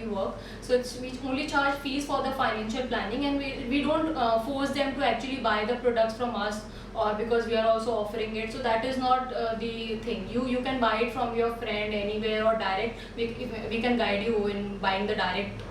we work. So we only charge fees for the financial planning, and we don't force them to actually buy the products from us, or because we are also offering it. So that is not the thing. You can buy it from your friend anywhere or direct. We can guide you in buying the direct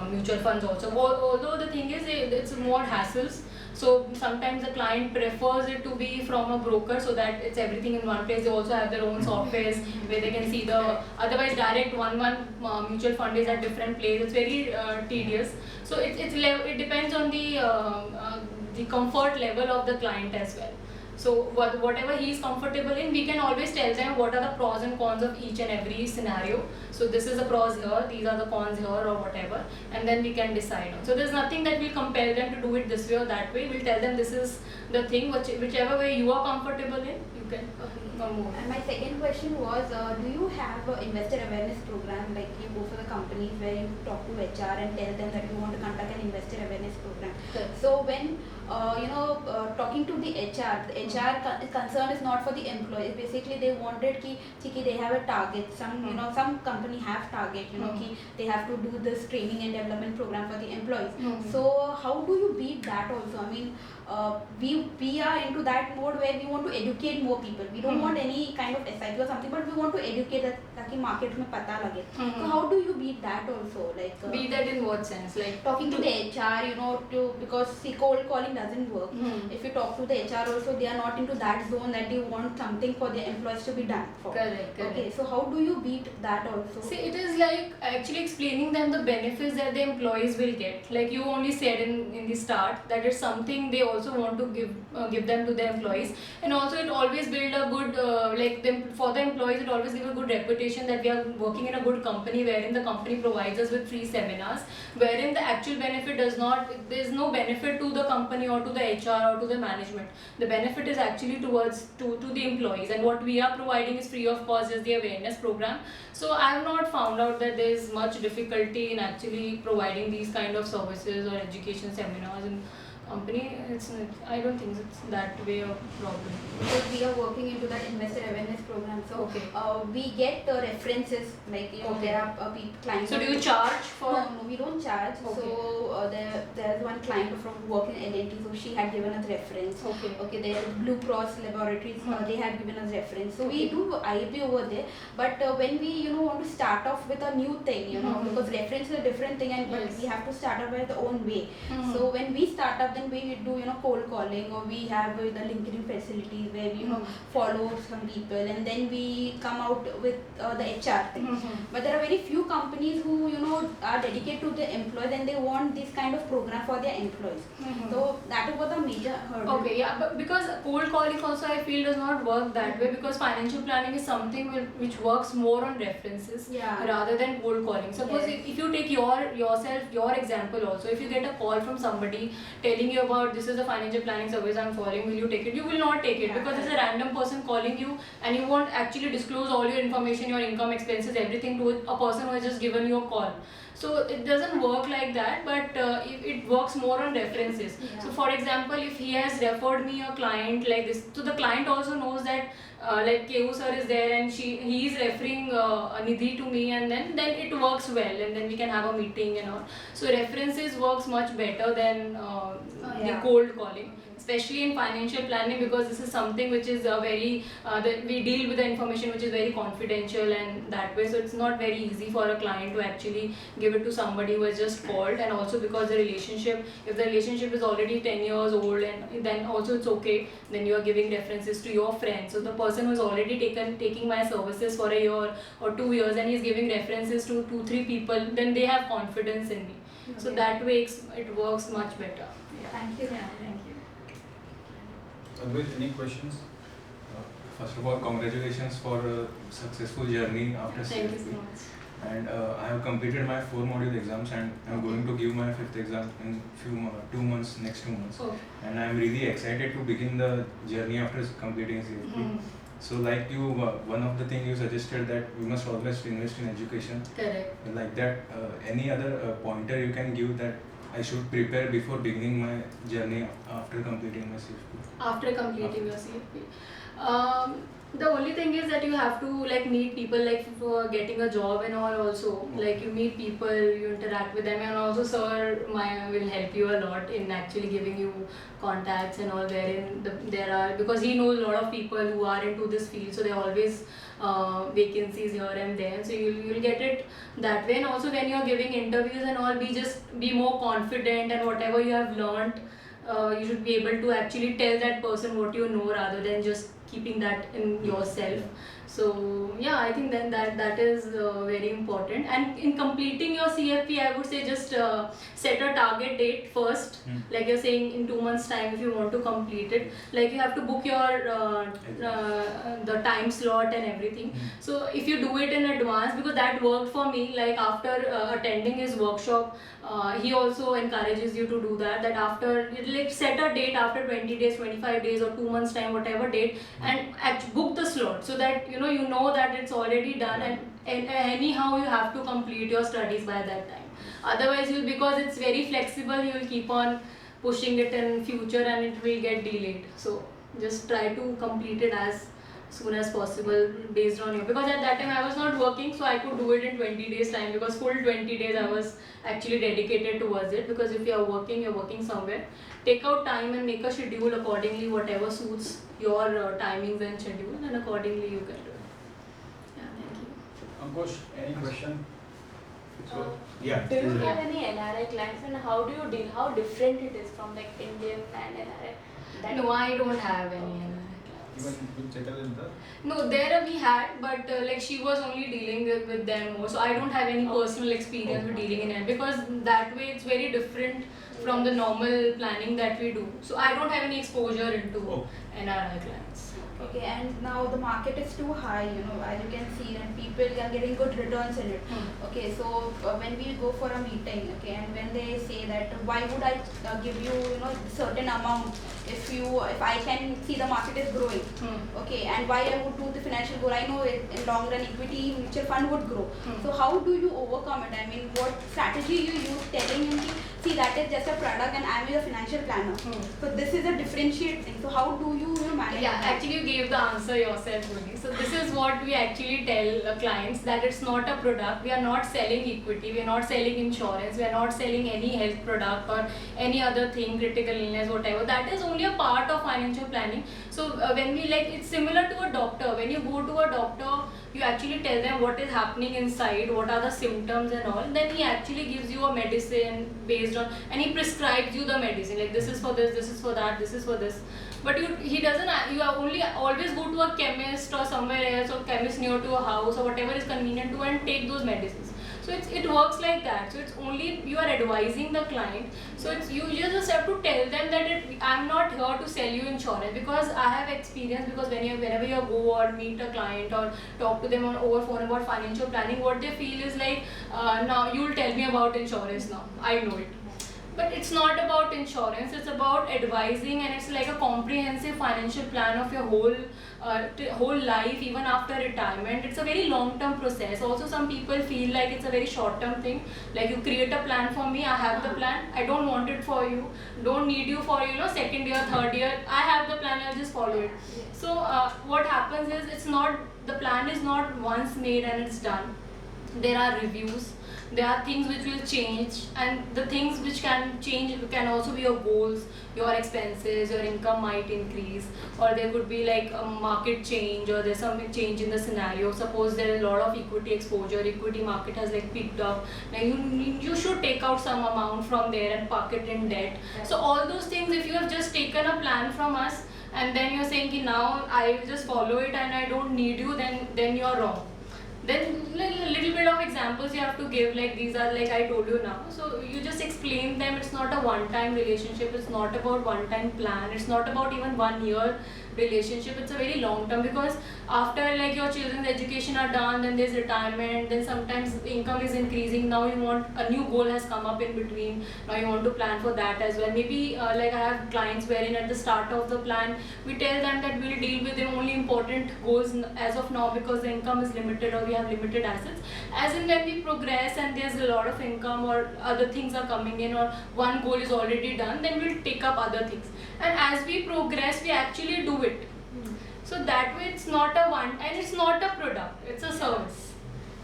mutual funds also. Although the thing is, it's more hassles. So sometimes the client prefers it to be from a broker, so that it's everything in one place. They also have their own softwares where they can see the. Otherwise, direct one mutual fund is at different place. It's very tedious. So it depends on the comfort level of the client as well. So whatever he is comfortable in, we can always tell them what are the pros and cons of each and every scenario. So this is the pros here, these are the cons here, or whatever, and then we can decide on. So there's nothing that will compel them to do it this way or that way. We'll tell them this is the thing, whichever way you are comfortable in, you can move. And my second question was, do you have an investor awareness program, like you go for the companies where you talk to HR and tell them that you want to conduct an investor awareness program? Yes. So when talking to the HR, the HR concern is not for the employees. Basically, they wanted ki they have a target. Some company have target. Ki they have to do this training and development program for the employees. So how do you beat that also? I mean, we are into that mode where we want to educate more people. We don't want any kind of SIP or something, but we want to educate that ताकि market में पता लगे. So how do you beat that also? Like beat that in what sense? Like talking to the HR, because cold calling doesn't work. If you talk to the HR also, they are not into that zone that they want something for their employees to be done for. Correct. Okay, so how do you beat that also? See, it is like actually explaining them the benefits that the employees will get. Like you only said in the start, that it's something they also want to give them to the employees, and also it always build a good for the employees, it always give a good reputation that we are working in a good company, wherein the company provides us with free seminars, wherein the actual benefit there is no benefit to the company or to the HR or to the management. The benefit is actually towards to the employees, and what we are providing is free of cost, is the awareness program. So I have not found out that there is much difficulty in actually providing these kind of services or education seminars in company. I don't think it's that way of problem. Because we are working into that investor awareness program, so okay. We get references, like okay. There are clients. So do you charge for? No, we don't charge. Okay. So there's one client from working in L&T, so she had given us reference. Okay. There's Blue Cross Laboratories, they had given us reference. So we do IB over there, but when we want to start off with a new thing, because reference is a different thing, and but we have to start off by our own way. So when we start up, then we do cold calling, or we have the LinkedIn facilities where we follow some people, and then we come out with the HR thing. But there are very few companies who are dedicated to the employees, and they want this kind of program for their employees. So that was a major hurdle. Okay, yeah, but because cold calling also I feel does not work that way, because financial planning is something which works more on references rather than cold calling. Suppose if you take your example also, if you get a call from somebody telling you about this is the financial planning service I'm following, will you take it? You will not take it, because it's a random person calling you, and you won't actually disclose all your information, your income, expenses, everything to a person who has just given you a call. So it doesn't work like that, but it works more on references. So for example, if he has referred me a client like this, so the client also knows that like Kehu sir is there, and he is referring Nidhi to me, and then it works well, and then we can have a meeting and all. So references works much better than the cold calling, especially in financial planning, because this is something which is very we deal with the information which is very confidential, and that way, so it's not very easy for a client to actually give it to somebody who has just called. And also because the relationship, if the relationship is already 10 years old, and then also it's okay, then you are giving references to your friends. So the person who is already taking my services for a year or 2 years, and he's giving references to 2-3 people, then they have confidence in me. So that way it works much better. Thank you. Thank you. Advait, any questions? First of all, congratulations for a successful journey after CFP. Thank you so much. And I have completed my 4 module exams, and I'm going to give my 5th exam in next 2 months. Okay. And I'm really excited to begin the journey after completing CFP. So like you, one of the things you suggested that we must always invest in education. Correct. Like that, any other pointer you can give that I should prepare before beginning my journey after completing my CFP? After completing your CFP. The only thing is that you have to like meet people, like for getting a job and all also. Like you meet people, you interact with them, and also sir will help you a lot in actually giving you contacts and all, wherein there are, because he knows a lot of people who are into this field, so there are always vacancies here and there, so you'll get it that way. And also when you're giving interviews and all, be more confident, and whatever you have learned, you should be able to actually tell that person what you know rather than just keeping that in yourself. So yeah, I think then that is very important. And in completing your CFP, I would say just set a target date first. Like you're saying, in 2 months time, if you want to complete it, like you have to book your the time slot and everything. So if you do it in advance, because that worked for me, like after attending his workshop, he also encourages you to do that. That after, like, set a date after 20 days, 25 days, or 2 months time, whatever date, and book the slot, so that you know that it's already done, and anyhow you have to complete your studies by that time. Otherwise, because it's very flexible, you will keep on pushing it in future and it will get delayed. So just try to complete it as soon as possible based on you, because at that time I was not working, so I could do it in 20 days time, because full 20 days I was actually dedicated towards it. Because if you're working somewhere, take out time and make a schedule accordingly, whatever suits your timings and schedule, and accordingly you can do it. Yeah, thank you. Ankush, any question? Yeah. Do you have any NRI clients, and how do you deal? How different it is from like Indian and NRI? No, I don't have any. Even with Chetalendra? No, there we had, but like she was only dealing with them more. So I don't have any personal experience with dealing in it, because that way it's very different from the normal planning that we do. So I don't have any exposure into NRI clients. Okay, and now the market is too high, as you can see, and people are getting good returns in it. Okay, so when we go for a meeting, okay, and when they say that why would I give you, certain amount if I can see the market is growing, okay, and why I would do the financial goal? I know in long run equity mutual fund would grow. So how do you overcome it? I mean, what strategy you use telling him, see, that is just a product and I am a financial planner. So this is a differentiate thing. So how do you manage? Yeah, actually you gave the answer yourself only. So this is what we actually tell clients, that it's not a product. We are not selling equity, we are not selling insurance, we are not selling any health product or any other thing, critical illness, whatever. That is only a part of financial planning. So when we it's similar to a doctor. When you go to a doctor, you actually tell them what is happening inside, what are the symptoms and all. Then he actually gives you a medicine based on, and he prescribes you the medicine, like this is for this, this is for that, this is for this. But he doesn't, you are only always go to a chemist or somewhere else, or chemist near to a house or whatever is convenient to, and take those medicines. So it works like that. So it's only you are advising the client. So you just have to tell them that I'm not here to sell you insurance, because I have experience. Because whenever you go or meet a client or talk to them over phone about financial planning, what they feel is like, now you'll tell me about insurance now. I know it. But it's not about insurance, it's about advising, and it's like a comprehensive financial plan of your whole life, even after retirement. It's a very long-term process. Also, some people feel like it's a very short-term thing, like you create a plan for me, I have the plan, I don't want it for you, don't need you for second year, third year, I have the plan, I'll just follow it. So what happens is, the plan is not once made and it's done. There are reviews. There are things which will change, and the things which can change can also be your goals, your expenses, your income might increase, or there could be like a market change, or there's some change in the scenario. Suppose there is a lot of equity exposure, equity market has like picked up. Now you should take out some amount from there and park it in debt. So all those things, if you have just taken a plan from us and then you're saying now I will just follow it and I don't need you, then you're wrong. Then a little bit of examples you have to give, like these are like I told you now. So you just explain them. It's not a one-time relationship. It's not about one-time plan. It's not about even 1 year relationship. It's a very long-term, because after like your children's education are done, then there's retirement, then sometimes income is increasing. Now you want a new goal has come up in between. Now you want to plan for that as well. Maybe like I have clients wherein at the start of the plan we tell them that we'll deal with the only important goals as of now, because the income is limited or we have limited assets. As in when we progress and there's a lot of income or other things are coming in, or one goal is already done, then we'll take up other things. And as we progress, we actually do it. So that way it's not a one, and it's not a product, it's a service.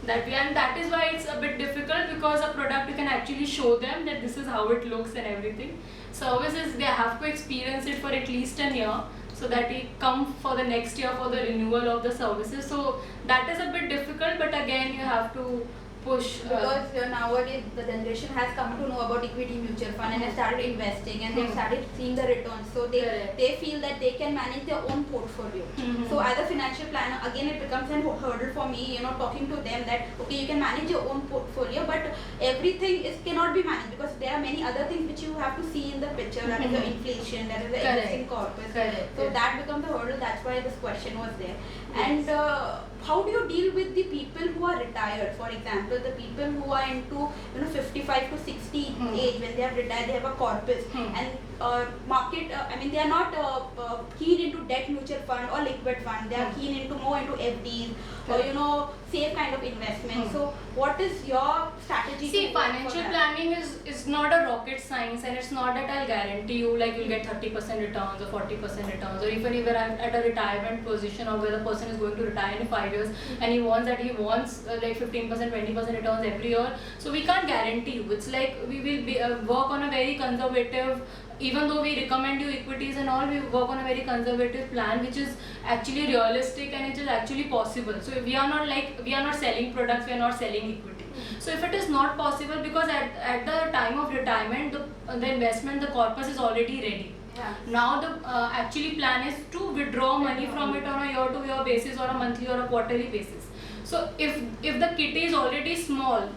That way, and that is why it's a bit difficult, because a product you can actually show them that this is how it looks and everything. Services, they have to experience it for at least a year, so that they come for the next year for the renewal of the services. So that is a bit difficult, but again you have to push. Because nowadays the generation has come to know about equity mutual fund and have started investing, and they've started seeing the returns. So they feel that they can manage their own portfolio. So as a financial planner, again it becomes a hurdle for me, talking to them that okay, you can manage your own portfolio, but everything cannot be managed, because there are many other things which you have to see in the picture. That is the inflation, that is the existing corpus. So that becomes a hurdle. That's why this question was there. And how do you deal with the people who are retired? For example, the people who are into 55 to 60 age, when they are retired, they have a corpus and market. I mean, they are not keen into debt mutual fund or liquid fund. They are keen into more into FDs or safe kind of investment. So, what is your strategy? See, financial planning is not a rocket science, and it's not that I'll guarantee you like you'll get 30% returns or 40% returns, or even if I'm at a retirement position, or where the person is going to retire in 5 years and he wants like 15%, 20% returns every year. So we can't guarantee you. It's like we will work on a very conservative. Even though we recommend you equities and all, we work on a very conservative plan, which is actually realistic and it is actually possible. So we are not selling products, we are not selling equity. So if it is not possible, because at the time of retirement, the investment, the corpus is already ready. Now the actually plan is to withdraw money from it on a year-to-year basis, or a monthly or a quarterly basis. So if the kitty is already small,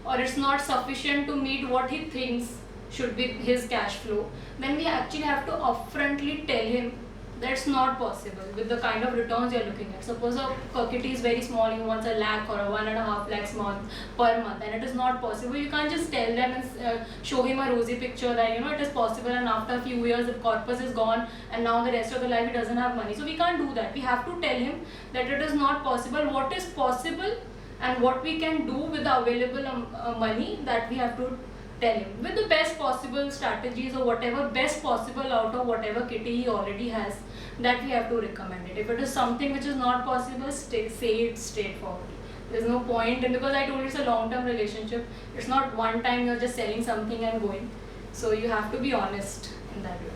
or it's not sufficient to meet what he thinks should be his cash flow, then we actually have to upfrontly tell him that's not possible with the kind of returns you're looking at. Suppose a kitty is very small, he wants a lakh or a 1.5 lakhs per month, and it is not possible. You can't just tell them and show him a rosy picture that it is possible, and after a few years the corpus is gone and now the rest of the life he doesn't have money. So we can't do that. We have to tell him that it is not possible, what is possible and what we can do with the available money, that we have to tell him with the best possible strategies, or whatever best possible out of whatever kitty he already has, that we have to recommend it. If it is something which is not possible, say it straightforwardly. There's no point, and because I told you it's a long-term relationship, it's not one time you're just selling something and going. So you have to be honest in that way.